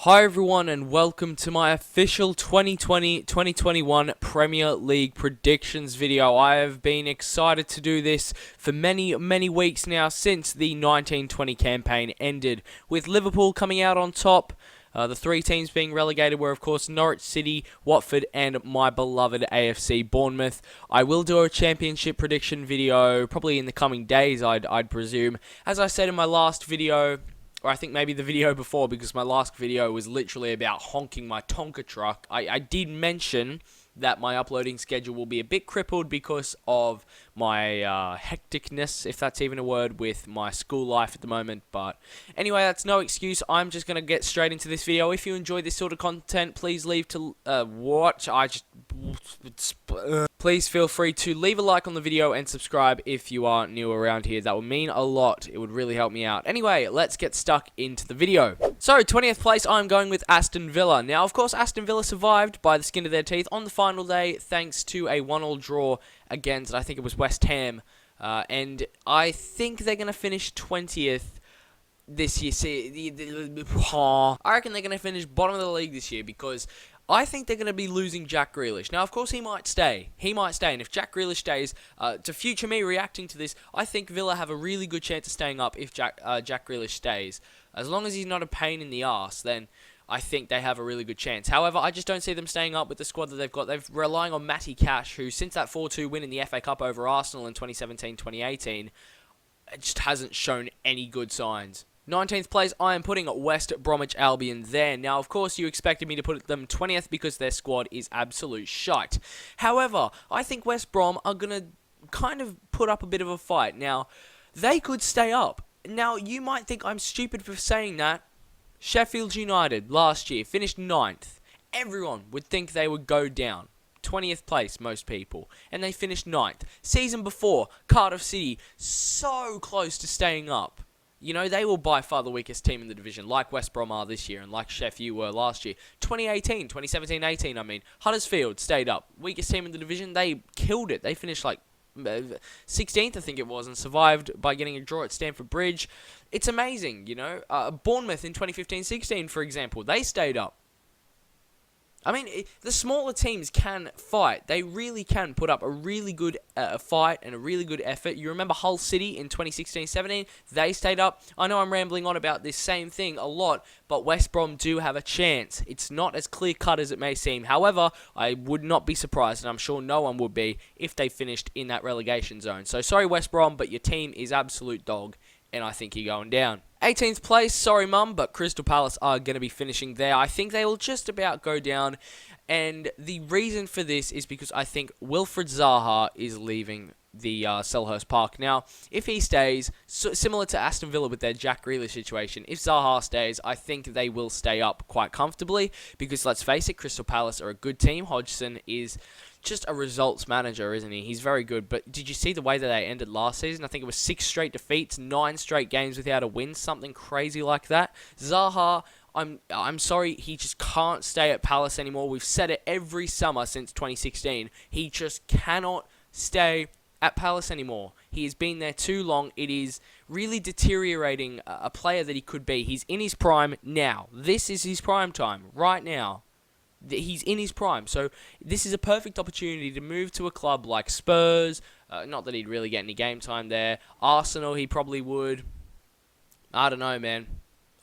Hi everyone and welcome to my official 2020-2021 Premier League predictions video. I have been excited to do this for many weeks now since the 1920 campaign ended, with Liverpool coming out on top. The three teams being relegated were, of course, Norwich City, Watford, and my beloved AFC Bournemouth. I will do a championship prediction video probably in the coming days, I'd presume. As I said in my last video, or I think maybe the video before, because my last video was literally about honking my Tonka truck, I did mention that my uploading schedule will be a bit crippled because of my hecticness, if that's even a word, with my school life at the moment. But anyway, that's no excuse. I'm just going to get straight into this video. If you enjoy this sort of content, please leave to watch. Please feel free to leave a like on the video and subscribe if you are new around here. That would mean a lot. It would really help me out. Anyway, let's get stuck into the video. So, 20th place, I'm going with Aston Villa. Now, of course, Aston Villa survived by the skin of their teeth on the final day thanks to a 1-1 draw against, I think it was West Ham. And I think they're going to finish 20th this year. I reckon they're going to finish bottom of the league this year because I think they're going to be losing Jack Grealish. Now, of course, he might stay. And if Jack Grealish stays, to future me reacting to this, I think Villa have a really good chance of staying up if Jack Grealish stays. As long as he's not a pain in the arse, then I think they have a really good chance. However, I just don't see them staying up with the squad that they've got. They're relying on Matty Cash, who, since that 4-2 win in the FA Cup over Arsenal in 2017-2018, just hasn't shown any good signs. 19th place, I am putting West Bromwich Albion there. Now, of course, you expected me to put them 20th because their squad is absolute shite. However, I think West Brom are going to kind of put up a bit of a fight. Now, they could stay up. Now, you might think I'm stupid for saying that. Sheffield United last year finished 9th. Everyone would think they would go down. 20th place, most people. And they finished 9th. Season before, Cardiff City, so close to staying up. You know, they were by far the weakest team in the division, like West Brom are this year and like Sheffield were last year. 2017-18, I mean. Huddersfield stayed up. Weakest team in the division, they killed it. They finished like 16th, I think it was, and survived by getting a draw at Stamford Bridge. It's amazing, you know. Bournemouth in 2015-16, for example, they stayed up. I mean, the smaller teams can fight. They really can put up a really good fight and a really good effort. You remember Hull City in 2016-17? They stayed up. I know I'm rambling on about this same thing a lot, but West Brom do have a chance. It's not as clear-cut as it may seem. However, I would not be surprised, and I'm sure no one would be, if they finished in that relegation zone. So, sorry West Brom, but your team is absolute dog, and I think you're going down. 18th place, sorry mum, but Crystal Palace are going to be finishing there. I think they will just about go down, and the reason for this is because I think Wilfried Zaha is leaving the Selhurst Park. Now, if he stays, similar to Aston Villa with their Jack Grealish situation, if Zaha stays, I think they will stay up quite comfortably, because let's face it, Crystal Palace are a good team. Hodgson is just a results manager, isn't he? He's very good. But did you see the way that they ended last season? I think it was 6 straight defeats, 9 straight games without a win, something crazy like that. Zaha, I'm sorry, he just can't stay at Palace anymore. We've said it every summer since 2016. He just cannot stay at Palace anymore. He has been there too long. It is really deteriorating a player that he could be. He's in his prime now. This is his prime time, right now. He's in his prime, so this is a perfect opportunity to move to a club like Spurs. Not that he'd really get any game time there. Arsenal, he probably would. I don't know, man.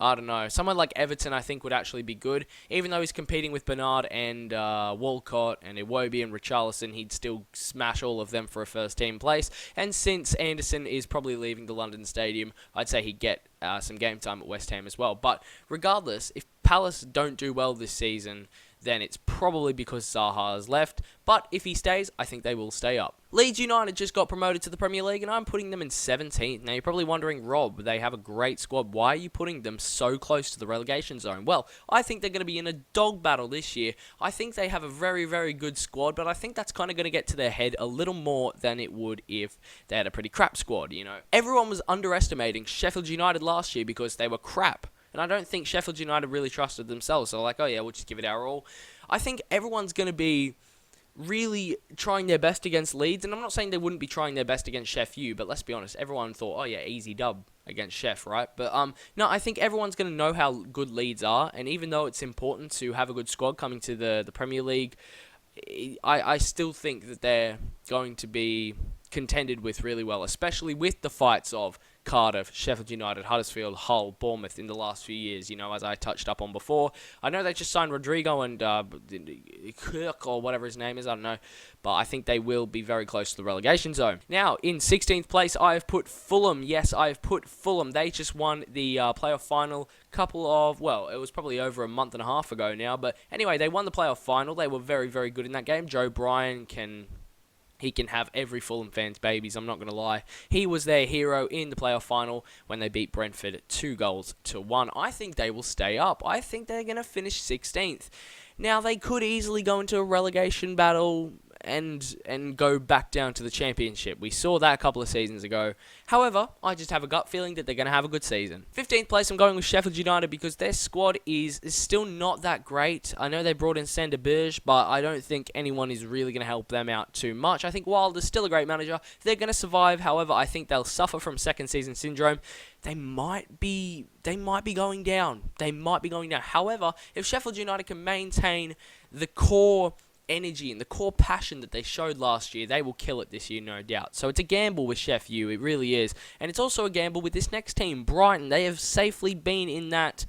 I don't know. Someone like Everton, I think, would actually be good. Even though he's competing with Bernard and Walcott and Iwobi and Richarlison, he'd still smash all of them for a first-team place. And since Anderson is probably leaving the London Stadium, I'd say he'd get some game time at West Ham as well. But regardless, if Palace don't do well this season, then it's probably because Zaha has left. But if he stays, I think they will stay up. Leeds United just got promoted to the Premier League, and I'm putting them in 17th. Now, you're probably wondering, Rob, they have a great squad. Why are you putting them so close to the relegation zone? Well, I think they're going to be in a dog battle this year. I think they have a very, very good squad, but I think that's kind of going to get to their head a little more than it would if they had a pretty crap squad, you know. Everyone was underestimating Sheffield United last year because they were crap. And I don't think Sheffield United really trusted themselves. So like, oh yeah, we'll just give it our all. I think everyone's going to be really trying their best against Leeds, and I'm not saying they wouldn't be trying their best against Sheff U, but let's be honest, everyone thought, oh yeah, easy dub against Sheff, right? But no, I think everyone's going to know how good Leeds are, and even though it's important to have a good squad coming to the Premier League, I still think that they're going to be contended with really well, especially with the fights of Cardiff, Sheffield United, Huddersfield, Hull, Bournemouth in the last few years, as I touched up on before. I know they just signed Rodrigo and Kirk or whatever his name is, I don't know, but I think they will be very close to the relegation zone. Now, in 16th place, I have put Fulham. Yes, I have put Fulham. They just won the playoff final it was probably over a month and a half ago now, but anyway, they won the playoff final. They were very, very good in that game. Joe Bryan can have every Fulham fan's babies, I'm not going to lie. He was their hero in the playoff final when they beat Brentford 2-1. I think they will stay up. I think they're going to finish 16th. Now, they could easily go into a relegation battle and go back down to the Championship. We saw that a couple of seasons ago. However, I just have a gut feeling that they're going to have a good season. 15th place, I'm going with Sheffield United because their squad is still not that great. I know they brought in Sander Berge, but I don't think anyone is really going to help them out too much. I think Wilder's still a great manager. They're going to survive. However, I think they'll suffer from second season syndrome. They might be going down. However, if Sheffield United can maintain the core energy and the core passion that they showed last year, they will kill it this year, no doubt. So it's a gamble with Sheff U, it really is. And it's also a gamble with this next team, Brighton. They have safely been in that,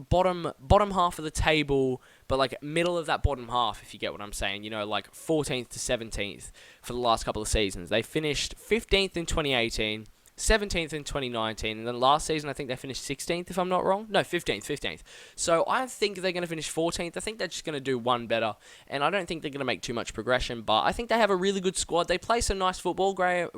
bottom half of the table, but like middle of that bottom half, if you get what I'm saying, like 14th to 17th for the last couple of seasons. They finished 15th in 2018, 17th in 2019, and then last season I think they finished 16th, if I'm not wrong. No, 15th. So I think they're going to finish 14th. I think they're just going to do one better, and I don't think they're going to make too much progression, but I think they have a really good squad. They play some nice football. Graham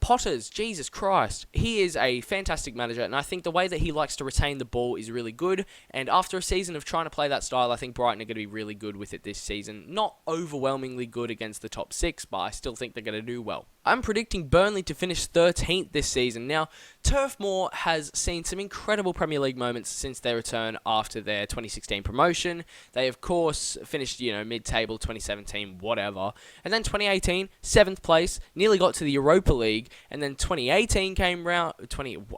Potters, Jesus Christ. He is a fantastic manager, and I think the way that he likes to retain the ball is really good, and after a season of trying to play that style, I think Brighton are going to be really good with it this season. Not overwhelmingly good against the top 6, but I still think they're going to do well. I'm predicting Burnley to finish 13th this season. Now, Turf Moor has seen some incredible Premier League moments since their return after their 2016 promotion. They, of course, finished, mid-table, 2017, whatever. And then 2018, 7th place, nearly got to the Europa League. And then 2018 came round.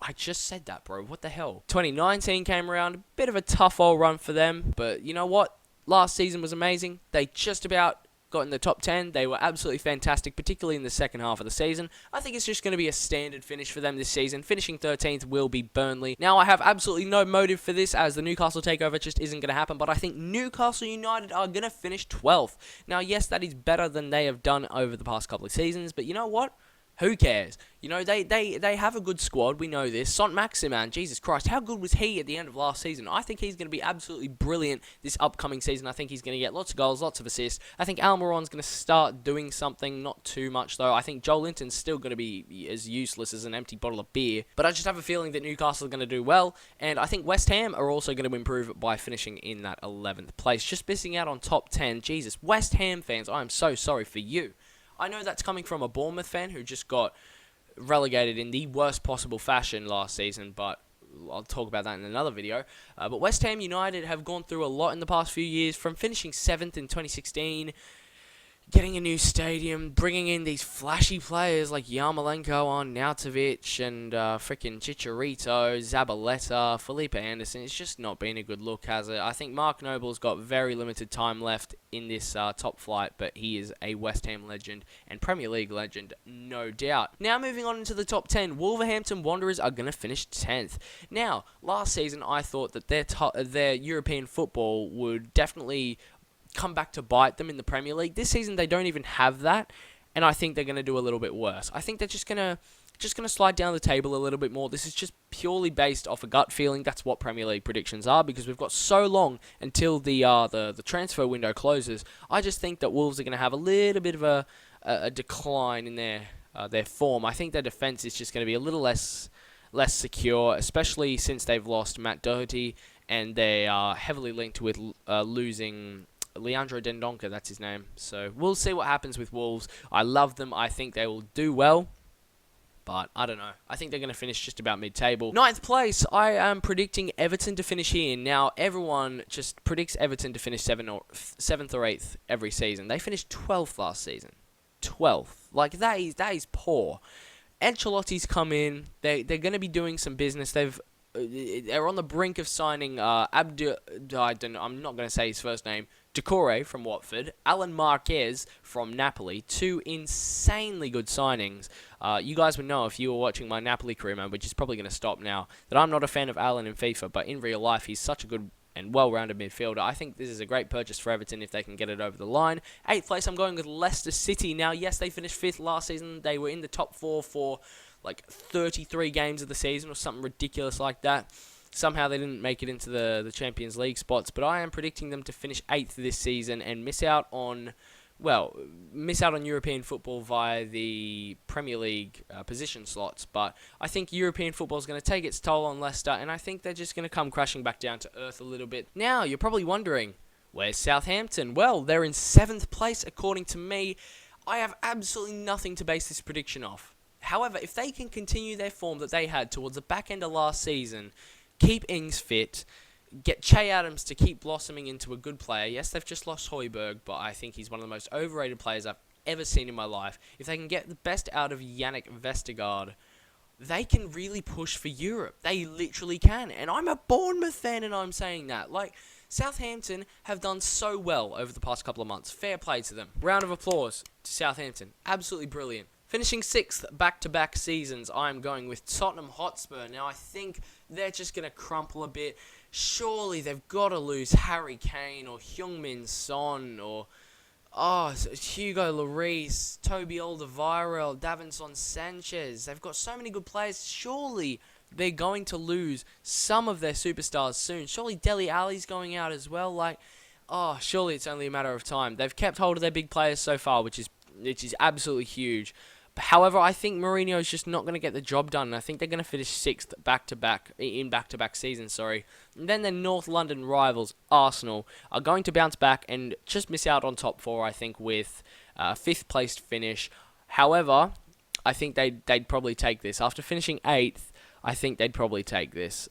I just said that, bro. What the hell? 2019 came around. A bit of a tough old run for them. But you know what? Last season was amazing. They just about got in the top 10. They were absolutely fantastic, particularly in the second half of the season. I think it's just going to be a standard finish for them this season. Finishing 13th will be Burnley. Now, I have absolutely no motive for this, as the Newcastle takeover just isn't going to happen, but I think Newcastle United are going to finish 12th. Now, yes, that is better than they have done over the past couple of seasons, but you know what? Who cares? They have a good squad. We know this. Saint-Maximin, Jesus Christ, how good was he at the end of last season? I think he's going to be absolutely brilliant this upcoming season. I think he's going to get lots of goals, lots of assists. I think Almiron's going to start doing something, not too much though. I think Joel Linton's still going to be as useless as an empty bottle of beer. But I just have a feeling that Newcastle are going to do well. And I think West Ham are also going to improve by finishing in that 11th place. Just missing out on top 10. Jesus, West Ham fans, I am so sorry for you. I know that's coming from a Bournemouth fan who just got relegated in the worst possible fashion last season, but I'll talk about that in another video. But West Ham United have gone through a lot in the past few years, from finishing 7th in 2016, getting a new stadium, bringing in these flashy players like Yarmolenko on Nautovic and freaking Chicharito, Zabaleta, Felipe Anderson. It's just not been a good look, has it? I think Mark Noble's got very limited time left in this top flight, but he is a West Ham legend and Premier League legend, no doubt. Now moving on into the top 10, Wolverhampton Wanderers are going to finish 10th. Now, last season I thought that their European football would definitely come back to bite them in the Premier League. This season they don't even have that, and I think they're going to do a little bit worse. I think they're just going to slide down the table a little bit more. This is just purely based off a gut feeling. That's what Premier League predictions are, because we've got so long until the transfer window closes. I just think that Wolves are going to have a little bit of a decline in their form. I think their defense is just going to be a little less secure, especially since they've lost Matt Doherty, and they are heavily linked with losing Leandro Dendoncker, that's his name. So we'll see what happens with Wolves. I love them. I think they will do well. But I don't know. I think they're going to finish just about mid-table. Ninth place, I am predicting Everton to finish here. Now, everyone just predicts Everton to finish 7th or 8th every season. They finished 12th last season. 12th. Like, that is poor. Ancelotti's come in. They're going to be doing some business. They're on the brink of signing I'm not going to say his first name, Decore from Watford, Alan Marquez from Napoli, two insanely good signings. You guys would know if you were watching my Napoli career mode, which is probably going to stop now, that I'm not a fan of Alan in FIFA, but in real life he's such a good and well-rounded midfielder. I think this is a great purchase for Everton if they can get it over the line. 8th place, I'm going with Leicester City. Now, yes, they finished 5th last season. They were in the top 4 for like 33 games of the season or something ridiculous like that. Somehow they didn't make it into the Champions League spots, but I am predicting them to finish 8th this season and miss out on European football via the Premier League position slots. But I think European football is going to take its toll on Leicester, and I think they're just going to come crashing back down to earth a little bit. Now, you're probably wondering, where's Southampton? Well, they're in 7th place according to me. I have absolutely nothing to base this prediction off. However, if they can continue their form that they had towards the back end of last season, keep Ings fit, get Che Adams to keep blossoming into a good player. Yes, they've just lost Højbjerg, but I think he's one of the most overrated players I've ever seen in my life. If they can get the best out of Yannick Vestergaard, they can really push for Europe. They literally can. And I'm a Bournemouth fan, and I'm saying that. Like, Southampton have done so well over the past couple of months. Fair play to them. Round of applause to Southampton. Absolutely brilliant. Finishing 6th back-to-back seasons, I'm going with Tottenham Hotspur. Now, I think they're just going to crumple a bit. Surely they've got to lose Harry Kane or Heung-min Son or Hugo Lloris, Toby Alderweireld, Davinson Sanchez. They've got so many good players. Surely they're going to lose some of their superstars soon. Surely Dele Alli's going out as well. Surely it's only a matter of time. They've kept hold of their big players so far, which is absolutely huge. However, I think Mourinho is just not going to get the job done. I think they're going to finish 6th back-to-back seasons. And then their North London rivals, Arsenal, are going to bounce back and just miss out on top 4, I think, with 5th placed finish. However, I think they'd probably take this. After finishing 8th, I think they'd probably take this.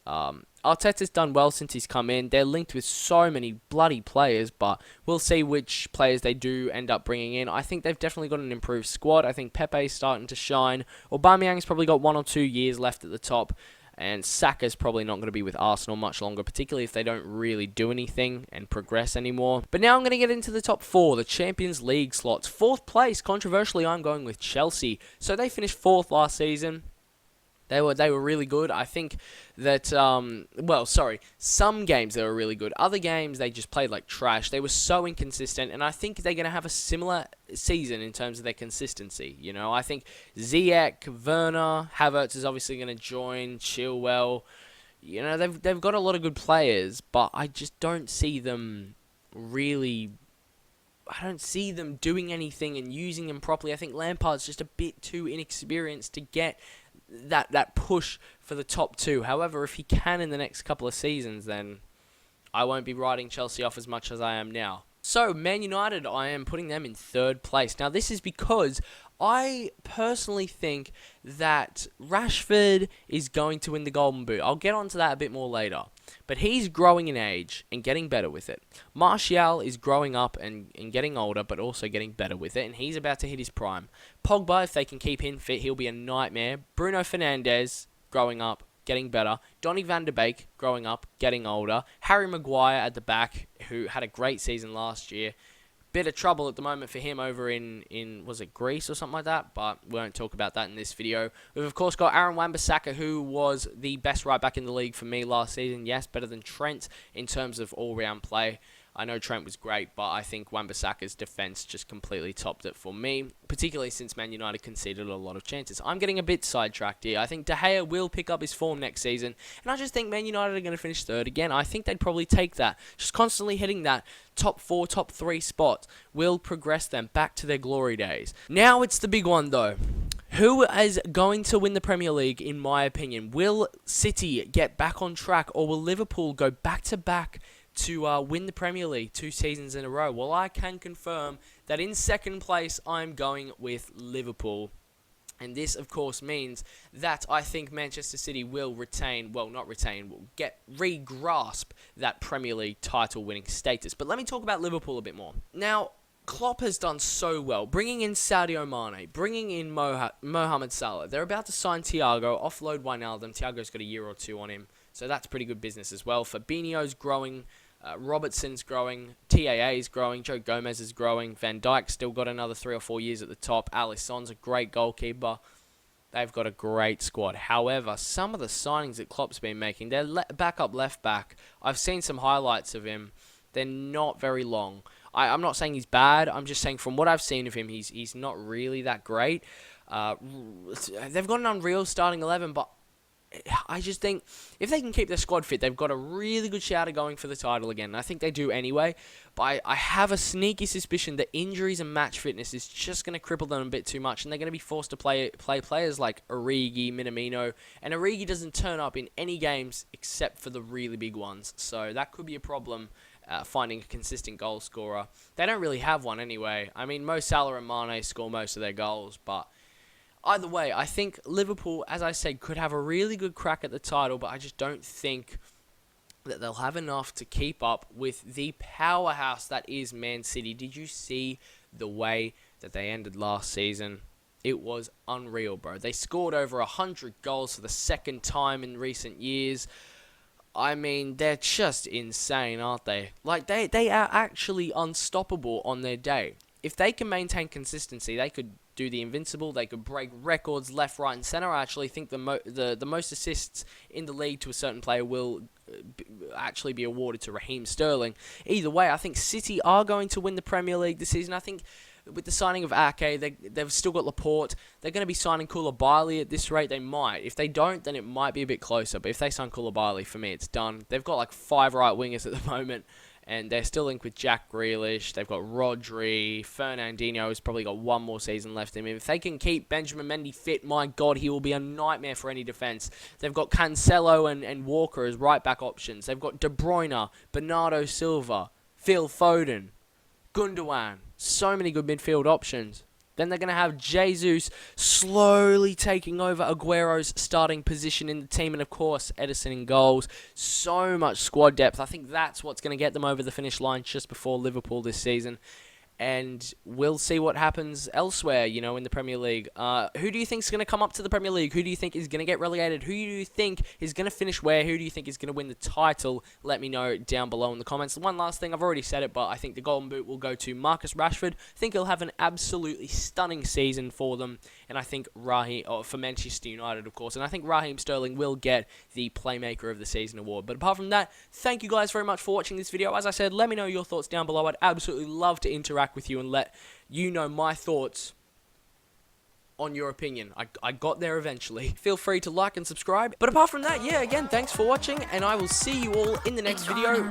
Arteta's done well since he's come in. They're linked with so many bloody players, but we'll see which players they do end up bringing in. I think they've definitely got an improved squad. I think Pepe's starting to shine. Aubameyang's probably got 1 or 2 years left at the top, and Saka's probably not going to be with Arsenal much longer, particularly if they don't really do anything and progress anymore. But now I'm going to get into the top 4, the Champions League slots. 4th place, controversially, I'm going with Chelsea. So they finished 4th last season. They were really good. I think that, some games they were really good. Other games, they just played like trash. They were so inconsistent, and I think they're going to have a similar season in terms of their consistency. You know, I think Ziyech, Werner, Havertz is obviously going to join, Chilwell. You know, they've got a lot of good players, but I just don't see them really... I don't see them doing anything and using them properly. I think Lampard's just a bit too inexperienced to get that push for the top 2. However, if he can in the next couple of seasons, then I won't be writing Chelsea off as much as I am now. So, Man United, I am putting them in 3rd place. Now, this is because I personally think that Rashford is going to win the Golden Boot. I'll get onto that a bit more later. But he's growing in age and getting better with it. Martial is growing up and getting older, but also getting better with it, and he's about to hit his prime. Pogba, if they can keep him fit, he'll be a nightmare. Bruno Fernandes, growing up, getting better. Donny van de Beek, growing up, getting older. Harry Maguire at the back, who had a great season last year. Bit of trouble at the moment for him over in was it Greece or something like that, but we won't talk about that in this video. We've of course got Aaron Wan-Bissaka, who was the best right back in the league for me last season. Yes, better than Trent in terms of all-round play. I know Trent was great, but I think Wan-Bissaka's defense just completely topped it for me, particularly since Man United conceded a lot of chances. I'm getting a bit sidetracked here. I think De Gea will pick up his form next season, and I just think Man United are going to finish 3rd again. I think they'd probably take that. Just constantly hitting that top 4, top 3 spot will progress them back to their glory days. Now it's the big one, though. Who is going to win the Premier League, in my opinion? Will City get back on track, or will Liverpool go back-to-back to win the Premier League 2 seasons in a row? Well, I can confirm that in 2nd place, I'm going with Liverpool. And this, of course, means that I think Manchester City will retain, well, not retain, will re-grasp that Premier League title-winning status. But let me talk about Liverpool a bit more. Now, Klopp has done so well, bringing in Sadio Mane, bringing in Mohamed Salah. They're about to sign Thiago, offload Wijnaldum. Thiago's got a year or two on him, so that's pretty good business as well. Fabinho's growing. Robertson's growing, TAA's growing, Joe Gomez is growing, Van Dijk's still got another 3 or 4 years at the top, Alisson's a great goalkeeper. They've got a great squad. However, some of the signings that Klopp's been making, their backup left back, I've seen some highlights of him. They're not very long. I'm not saying he's bad. I'm just saying from what I've seen of him, he's not really that great. They've got an unreal starting 11, but I just think if they can keep their squad fit, they've got a really good shout at going for the title again. And I think they do anyway. But I have a sneaky suspicion that injuries and match fitness is just going to cripple them a bit too much. And they're going to be forced to play players like Origi, Minamino. And Origi doesn't turn up in any games except for the really big ones. So that could be a problem, finding a consistent goal scorer. They don't really have one anyway. I mean, Mo Salah and Mane score most of their goals, but either way, I think Liverpool, as I said, could have a really good crack at the title, but I just don't think that they'll have enough to keep up with the powerhouse that is Man City. Did you see the way that they ended last season? It was unreal, bro. They scored over 100 goals for the second time in recent years. I mean, they're just insane, aren't they? Like, they are actually unstoppable on their day. If they can maintain consistency, they could do the invincible. They could break records left, right, and center. I actually think the most assists in the league to a certain player will actually be awarded to Raheem Sterling. Either way, I think City are going to win the Premier League this season. I think with the signing of Ake, they've still got Laporte. They're going to be signing Koulibaly at this rate. They might. If they don't, then it might be a bit closer. But if they sign Koulibaly, for me, it's done. They've got like 5 right wingers at the moment. And they're still linked with Jack Grealish. They've got Rodri. Fernandinho has probably got 1 more season left in him. If they can keep Benjamin Mendy fit, my God, he will be a nightmare for any defence. They've got Cancelo and Walker as right-back options. They've got De Bruyne, Bernardo Silva, Phil Foden, Gundogan. So many good midfield options. Then they're going to have Jesus slowly taking over Aguero's starting position in the team. And, of course, Ederson in goals. So much squad depth. I think that's what's going to get them over the finish line just before Liverpool this season. And we'll see what happens elsewhere, you know, in the Premier League. Who do you think is going to come up to the Premier League? Who do you think is going to get relegated? Who do you think is going to finish where? Who do you think is going to win the title? Let me know down below in the comments. One last thing, I've already said it, but I think the Golden Boot will go to Marcus Rashford. I think he'll have an absolutely stunning season for them. And I think for Manchester United, of course. And I think Raheem Sterling will get the Playmaker of the Season award. But apart from that, thank you guys very much for watching this video. As I said, let me know your thoughts down below. I'd absolutely love to interact with you and let you know my thoughts on your opinion. I got there eventually. Feel free to like and subscribe. But apart from that, yeah, again, thanks for watching, and I will see you all in the next video.